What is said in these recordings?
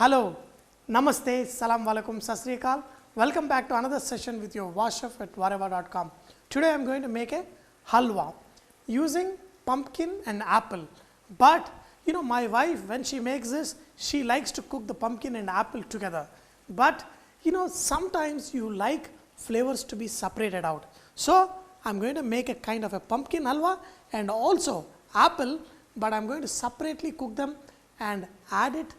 Hello, Namaste, Salam Walaikum, Sat Sri Akal. Welcome back to another session with your Vahchef at whatever.com. Today I am going to make a halwa using pumpkin and apple. But my wife, when she makes this, she likes to cook the pumpkin and apple together. But sometimes you like flavors to be separated out. So I am going to make a kind of a pumpkin halwa and also apple, but I am going to separately cook them and add it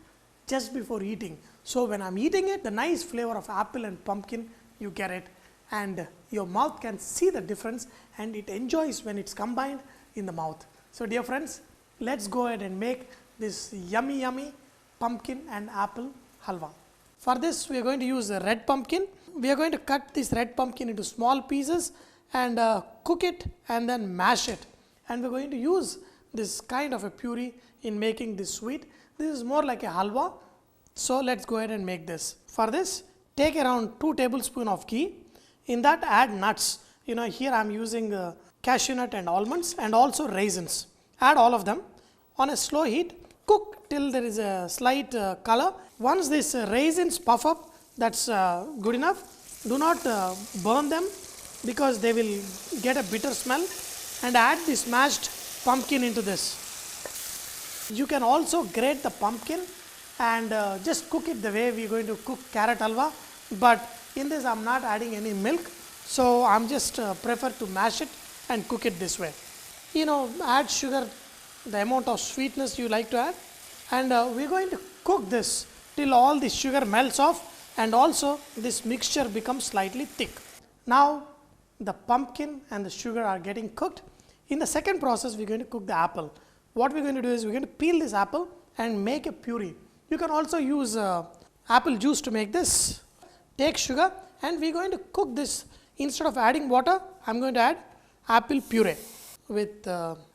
just before eating. So when I am eating it, the nice flavor of apple and pumpkin, you get it, and your mouth can see the difference and it enjoys when it's combined in the mouth. So dear friends, let's go ahead and make this yummy pumpkin and apple halwa. For this we are going to use a red pumpkin. We are going to cut this red pumpkin into small pieces and cook it and then mash it. And we are going to use this kind of a puree in making this sweet. This is more like a halwa. So let's go ahead and make this. For this, take around 2 tablespoons of ghee. In that add nuts. Here I am using cashew nut and almonds and also raisins. Add all of them on a slow heat. Cook till there is a slight color. Once these raisins puff up, that's good enough. Do not burn them because they will get a bitter smell. And add the smashed pumpkin into this. You can also grate the pumpkin and just cook it the way we are going to cook carrot halwa. But in this I am not adding any milk. So I am just prefer to mash it and cook it this way. Add sugar, the amount of sweetness you like to add. And we are going to cook this till all the sugar melts off and also this mixture becomes slightly thick. Now the pumpkin and the sugar are getting cooked. In the second process, we are going to cook the apple. What we are going to do is we are going to peel this apple and make a puree. You can also use apple juice to make this. Take sugar and we are going to cook this. Instead of adding water, I am going to add apple puree with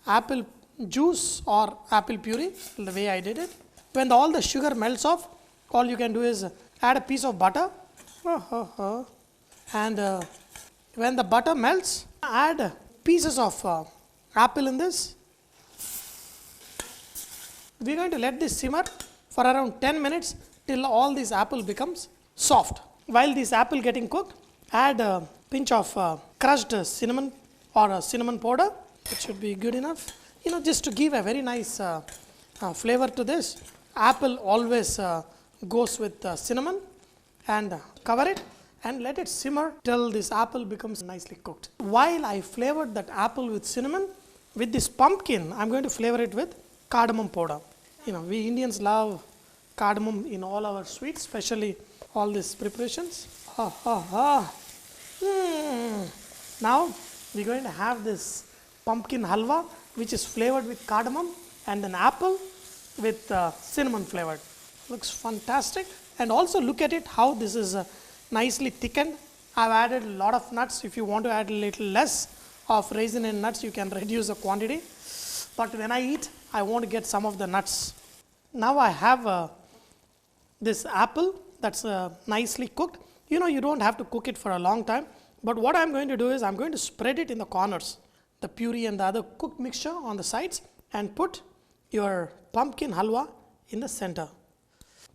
apple juice or apple puree, the way I did it. When all the sugar melts off, all you can do is add a piece of butter. And when the butter melts, add pieces of apple in this. We are going to let this simmer for around 10 minutes till all this apple becomes soft. While this apple getting cooked, add a pinch of crushed cinnamon or cinnamon powder. It should be good enough. Just to give a very nice flavor to this. Apple always goes with cinnamon, and cover it and let it simmer till this apple becomes nicely cooked. While I flavored that apple with cinnamon, with this pumpkin, I am going to flavor it with cardamom powder. We Indians love cardamom in all our sweets, especially all these preparations. Now we are going to have this pumpkin halwa, which is flavored with cardamom, and an apple with cinnamon flavored. Looks fantastic. And also look at it, how this is nicely thickened. I have added a lot of nuts. If you want to add a little less of raisin and nuts, you can reduce the quantity. But when I eat, I want to get some of the nuts. Now I have this apple that's nicely cooked. You don't have to cook it for a long time. But what I am going to do is I am going to spread it in the corners, the puree and the other cooked mixture on the sides, and put your pumpkin halwa in the center.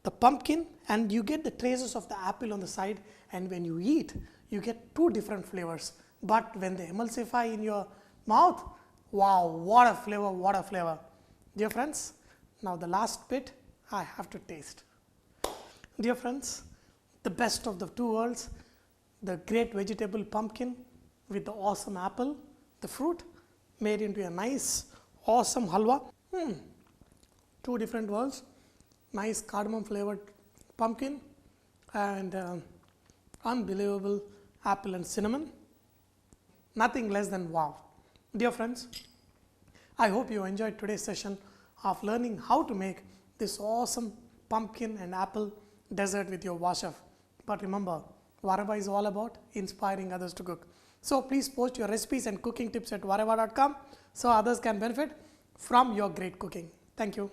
The pumpkin, and you get the traces of the apple on the side, and when you eat, you get 2 different flavors. But when they emulsify in your mouth, wow, what a flavor, what a flavor. Dear friends, now the last bit I have to taste. Dear friends, the best of the 2 worlds, the great vegetable pumpkin with the awesome apple, the fruit made into a nice, awesome halwa. 2 different worlds. Nice cardamom flavored pumpkin and unbelievable apple and cinnamon. Nothing less than wow. Dear friends, I hope you enjoyed today's session of learning how to make this awesome pumpkin and apple dessert with your Vahchef. But remember, Varava is all about inspiring others to cook. So please post your recipes and cooking tips at whatever.com so others can benefit from your great cooking. Thank you.